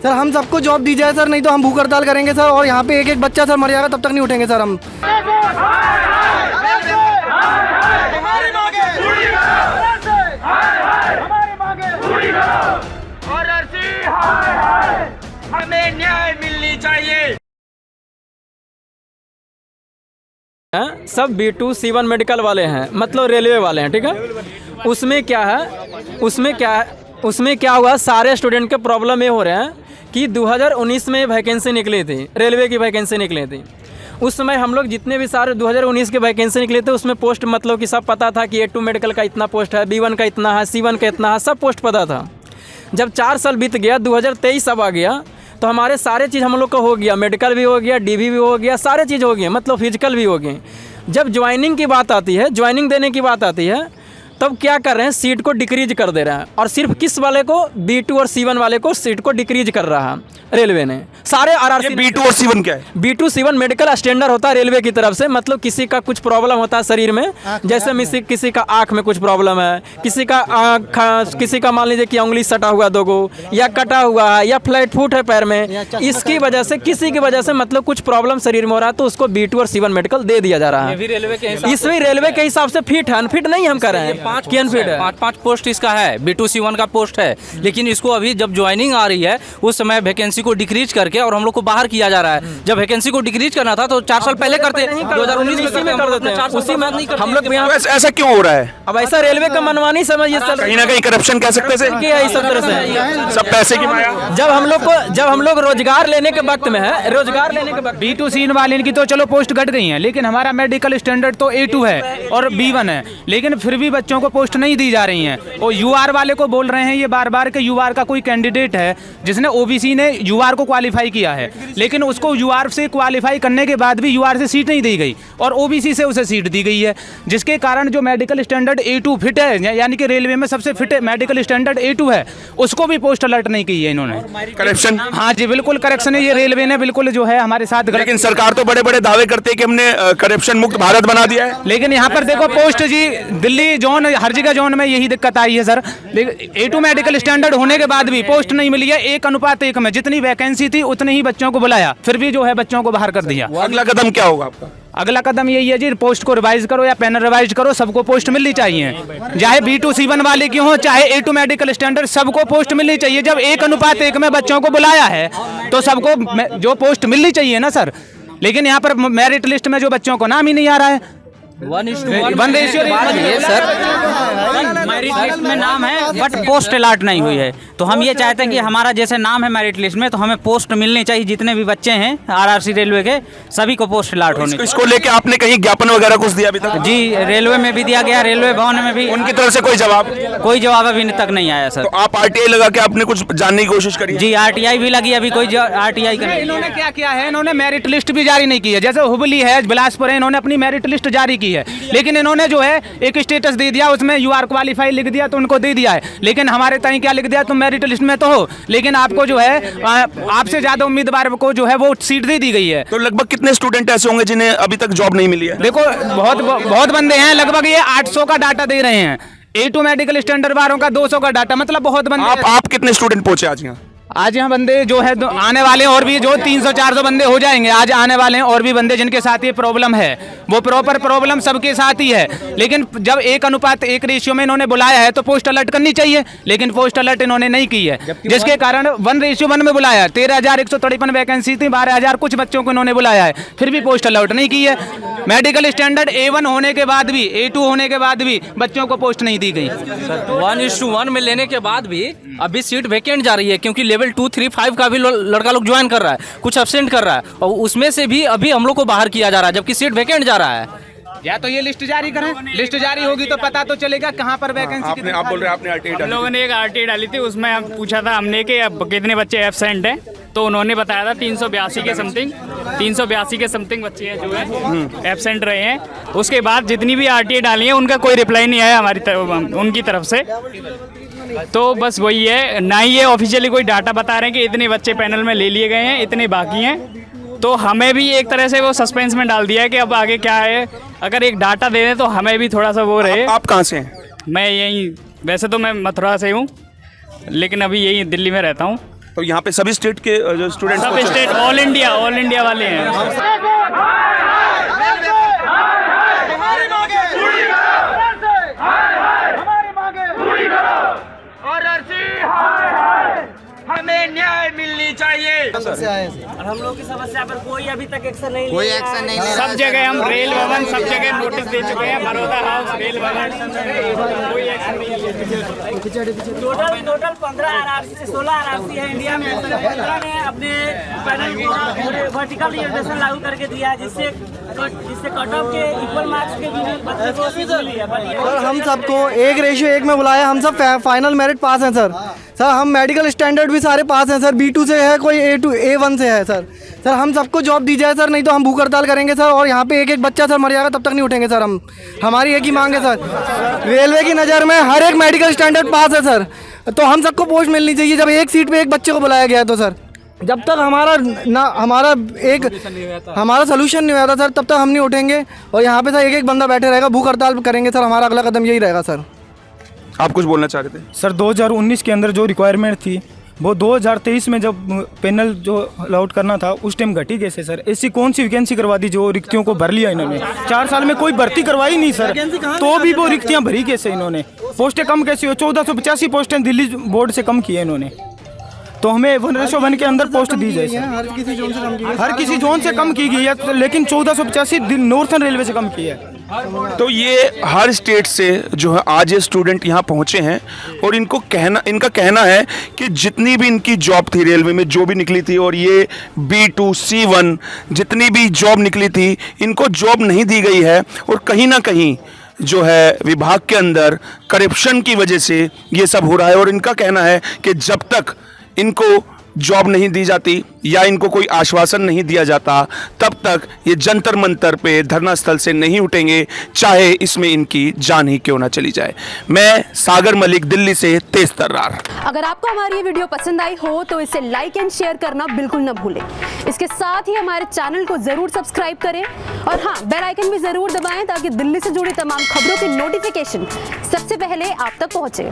Sir हम सबको job दी जाए सर, नहीं तो हम भूख हड़ताल करेंगे सर। और यहाँ पे एक एक बच्चा सर मर जाएगा तब तक नहीं उठेंगे सर हम। हमें न्याय मिलनी चाहिए। सब B2 C1 मेडिकल वाले हैं, मतलब रेलवे वाले हैं, ठीक है। उसमें क्या हुआ, सारे स्टूडेंट के प्रॉब्लम ये हो रहे हैं कि 2019 में वैकेंसी निकली थी, रेलवे की वैकेंसी निकली थी। उस समय हम लोग जितने भी सारे 2019 के वैकेंसी निकले थे उसमें पोस्ट मतलब कि सब पता था कि A2 मेडिकल का इतना पोस्ट है, B1 का इतना है, C1 का इतना है, सब पोस्ट पता था। जब 4 साल बीत गया, 2023 अब आ गया, तो हमारे सारे चीज़ हम लोग का हो गया, मेडिकल भी हो गया, DV भी हो गया, सारे चीज़ हो गया, मतलब फिजिकल भी हो गए। जब ज्वाइनिंग की बात आती है, ज्वाइनिंग देने की बात आती है, तब क्या कर रहे हैं, सीट को डिक्रीज कर दे रहे हैं। और सिर्फ किस वाले को, B2 और C1 वाले को सीट को डिक्रीज कर रहा है रेलवे ने। सारे RRC B2 और C1 क्या है? B2 C1 मेडिकल स्टैंडर्ड होता है रेलवे की तरफ से, मतलब किसी का कुछ प्रॉब्लम होता है शरीर में, जैसे किसी का आँख में कुछ प्रॉब्लम है, किसी का मान लीजिए कि उंगली सटा हुआ 2 गो, या कटा हुआ है, या फ्लैट फुट है पैर में, इसकी वजह से किसी की वजह से मतलब कुछ प्रॉब्लम शरीर में हो रहा है, तो उसको B2 और C1 मेडिकल दे दिया जा रहा है। इसमें रेलवे के हिसाब से फिट है, अनफिट नहीं हम कर रहे हैं, 5 पोस्ट इसका है, B2 C1 का पोस्ट है। लेकिन इसको अभी जब ज्वाइनिंग आ रही है उस समय वैकेंसी को डिक्रीज करके और हम लोग को बाहर किया जा रहा है। जब वैकेंसी को डिक्रीज करना था तो 4 साल पहले करते, 2019 में कर देते हैं, उसी में नहीं करते। हम लोग यहाँ ऐसा क्यों हो रहा है? अब ऐसा रेलवे का मनमानी समझिए सर, कहीं ना कहीं करप्शन कह सकते हैं इस तरह से सब पैसे की माया। जब हम लोग रोजगार लेने के वक्त में है, रोजगार लेने के वक्त B2 C1 वाले की तो चलो पोस्ट घट गई है, लेकिन हमारा मेडिकल स्टैंडर्ड तो A2 है और B1 है, लेकिन फिर भी बच्चों को पोस्ट नहीं दी जा रही हैं। और UR वाले को बोल रहे हैं ये बार बार कि UR का कोई कैंडिडेट है जिसने OBC ने UR को क्वालिफाई किया है, लेकिन उसको UR से क्वालिफाई करने के बाद भी UR से सीट नहीं दी गई और OBC से उसे सीट दी गई है, जिसके कारण जो मेडिकल स्टैंडर्ड A2 फिट है, यानी कि रेलवे में सबसे फिट मेडिकल स्टैंडर्ड A2 है, उसको भी पोस्ट अलर्ट नहीं की है इन्होंने। करप्शन? हाँ जी, बिल्कुल करेक्शन है, ये रेलवे ने बिल्कुल जो है हमारे साथ। लेकिन सरकार तो बड़े बड़े दावे करते हैं कि हमने करप्शन मुक्त भारत बना दिया है, लेकिन यहाँ पर देखो पोस्ट जी, दिल्ली जोन, हर जगह जोन में यही दिक्कत आई है सर। A2 मेडिकल स्टैंडर्ड होने के बाद भी पोस्ट नहीं मिली है। 1:1 में जितनी वैकेंसी थी उतने ही बच्चों को बुलाया, फिर भी जो है बच्चों को बाहर कर दिया। अगला कदम क्या होगा आपका? अगला कदम यही है जी, पोस्ट को रिवाइज करो या पैनल रिवाइज करो, सबको पोस्ट मिलनी चाहिए, चाहे B2 C1 वाले की हो, चाहे A2 मेडिकल स्टैंडर्ड, सबको पोस्ट मिलनी चाहिए। जब 1:1 में बच्चों को बुलाया है तो सबको जो पोस्ट मिलनी चाहिए ना सर। लेकिन यहाँ पर मेरिट लिस्ट में जो बच्चों को नाम ही नहीं आ रहा है। 1 रेशियो सर, मेरिट लिस्ट में नाम है बट पोस्ट अलॉट नहीं हुई है, तो हम ये चाहते हैं कि हमारा जैसे नाम है मेरिट लिस्ट में, तो हमें पोस्ट मिलनी चाहिए। जितने भी बच्चे हैं RRC रेलवे के, सभी को पोस्ट अलॉट होने। इसको लेके आपने कहीं ज्ञापन वगैरह कुछ दिया अभी तक? जी, रेलवे में भी दिया गया, रेलवे भवन में भी। उनकी तरफ से कोई जवाब अभी तक नहीं आया सर। तो आप RTI लगा के आपने कुछ जानने की कोशिश करी? जी, RTI भी लगी, अभी कोई RTI का नहीं। इन्होंने क्या किया है, इन्होंने मेरिट लिस्ट भी जारी नहीं की है। जैसे हुबली है, बिलासपुर है, इन्होंने अपनी मेरिट लिस्ट जारी की है, लेकिन इन्होंने जो है एक स्टेटस दे दिया, उसमें UR क्वालिफाई लिख दिया तो उनको दे दिया है। लेकिन हमारे ताई क्या लिख दिया, तुम मेरिट लिस्ट में तो हो, लेकिन आपको जो है आपसे ज्यादा उम्मीदवार को जो है वो सीट दे दी गई है। तो लगभग कितने स्टूडेंट ऐसे होंगे जिन्हें अभी तक जॉब नहीं मिली है? देखो बहुत बंदे हैं, लगभग ये 800 का डाटा दे रहे हैं। A2 मेडिकल स्टैंडर्ड वालों का 200 का डाटा, मतलब बहुत बंदे। आप कितने स्टूडेंट पहुंचे आज यहाँ? आज यहाँ बंदे जो है आने वाले हैं, और भी जो 300-400 बंदे हो जाएंगे आज आने वाले हैं, और भी बंदे जिनके साथ ये प्रॉब्लम है, वो प्रॉपर प्रॉब्लम सबके साथ ही है। लेकिन जब 1:1 रेशियो में इन्होंने बुलाया है तो पोस्ट अलर्ट करनी चाहिए, लेकिन पोस्ट अलर्ट इन्होंने नहीं की है, जिसके कारण 1:1 में बुलाया। 13,153 वैकेंसी थी, 12,000 कुछ बच्चों को इन्होंने बुलाया है, फिर भी पोस्ट अलर्ट नहीं की है। मेडिकल स्टैंडर्ड A1 होने के बाद भी, A2 होने के बाद भी बच्चों को पोस्ट नहीं दी गई। 1:1 में लेने के बाद भी अभी सीट वैकेंट जा रही है, क्योंकि लेवल 2, 3, 5 का भी लड़का लोग ज्वाइन कर रहा है, कुछ एब्सेंट कर रहा है, और उसमें से भी अभी हम लोग को बाहर किया जा रहा है, जबकि सीट वैकेंट जा रहा है। या तो ये लिस्ट जारी करें, लिस्ट जारी होगी तो पता तो चलेगा कहाँ पर वैकेंसी। आप बोल रहे हैं आपने RTI डाली? हम लोगों ने एक RTI डाली थी, उसमें हम पूछा था हमने कि अब कितने बच्चे एब्सेंट हैं, तो उन्होंने बताया था 382 के समथिंग बच्चे हैं जो है एब्सेंट रहे हैं। उसके बाद जितनी भी RTI डाली है उनका कोई रिप्लाई नहीं आया उनकी तरफ से। तो बस वही है, ना ही ये ऑफिशियली कोई डाटा बता रहे हैं कि इतने बच्चे पैनल में ले लिए गए हैं, इतने बाकी हैं। तो हमें भी एक तरह से वो सस्पेंस में डाल दिया है कि अब आगे क्या है। अगर एक डाटा दे दें तो हमें भी थोड़ा सा वो रहे। आप कहाँ से हैं? मैं यहीं, वैसे तो मैं मथुरा से हूँ, लेकिन अभी यही दिल्ली में रहता हूँ। तो यहाँ पे सभी स्टेट के जो स्टूडेंट्स सब स्टेट ऑल इंडिया वाले हैं। हमें न्याय मिलनी चाहिए। और हम लोग की समस्या पर कोई अभी तक एक्शन नहीं लिया। सब जगह हम रेल भवन सब जगह नोटिस दे चुके हैं, बड़ौदा हाउस, रेल भवन, कोई एक्शन नहीं लिया। टोटल 15 आरआरसी से 16 आरआरसी है इंडिया में। 15 ने अपने पैनल को वर्टिकल रिजर्वेशन लागू करके दिया है, जिससे कट ऑफ के इक्वल मार्क्स के भी बच्चे को सीट मिली है। सर हम सबको 1:1 में बुलाया, हम सब फाइनल मेरिट पास हैं सर। हम मेडिकल स्टैंडर्ड भी सारे पास हैं सर, B2 से है, कोई A1 से है सर। हम सबको जॉब दी जाए सर, नहीं तो हम भूख हड़ताल करेंगे सर। और यहाँ पे एक बच्चा सर मर जाएगा तब तक नहीं उठेंगे सर हम। हमारी एक ही मांग है सर, रेलवे की नज़र में हर एक मेडिकल स्टैंडर्ड पास है सर, तो हम सबको पोस्ट मिलनी चाहिए। जब एक सीट पे एक बच्चे को बुलाया गया है तो सर, जब तक हमारा सोल्यूशन नहीं हुआ था सर, तब तक हम नहीं उठेंगे। और यहाँ पे सर एक बंदा बैठे रहेगा, भूख हड़ताल करेंगे सर। हमारा अगला कदम यही रहेगा सर। आप कुछ बोलना चाह रहे थे सर? 2019 के अंदर जो रिक्वायरमेंट थी वो 2023 में जब पैनल जो अलाउट करना था उस टाइम घटी कैसे सर? ऐसी कौन सी वैकेंसी करवा दी जो रिक्तियों को भर लिया इन्होंने? 4 साल में कोई भर्ती करवाई नहीं सर, तो भी वो रिक्तियां भरी कैसे इन्होंने? पोस्टें कम कैसी हो? 1485 पोस्टें दिल्ली बोर्ड से कम की है इन्होंने। तो हमें 1:1 के अंदर पोस्ट दी जाए सर। हर किसी जोन से कम की गई है, लेकिन 1485 नॉर्थन रेलवे से कम की है। तो ये हर स्टेट से जो है आज ये स्टूडेंट यहाँ पहुँचे हैं और इनका कहना है कि जितनी भी इनकी जॉब थी रेलवे में, जो भी निकली थी, और ये B2 C1 जितनी भी जॉब निकली थी, इनको जॉब नहीं दी गई है। और कहीं ना कहीं जो है विभाग के अंदर करप्शन की वजह से ये सब हो रहा है। और इनका कहना है कि जब तक इनको जॉब नहीं दी जाती या इनको कोई आश्वासन नहीं दिया जाता, तब तक ये जंतर मंतर पे धरना स्थल से नहीं उठेंगे, चाहे इसमें इनकी जान ही क्यों ना चली जाए। मैं सागर मलिक, दिल्ली से तेज तर्रार। अगर आपको हमारी ये वीडियो पसंद आई हो तो इसे लाइक एंड शेयर करना बिल्कुल न भूलें। इसके साथ ही हमारे चैनल को जरूर सब्सक्राइब करें और हाँ, बेल आइकन भी जरूर दबाएं ताकि दिल्ली से जुड़ी तमाम खबरों की नोटिफिकेशन सबसे पहले आप तक पहुंचे।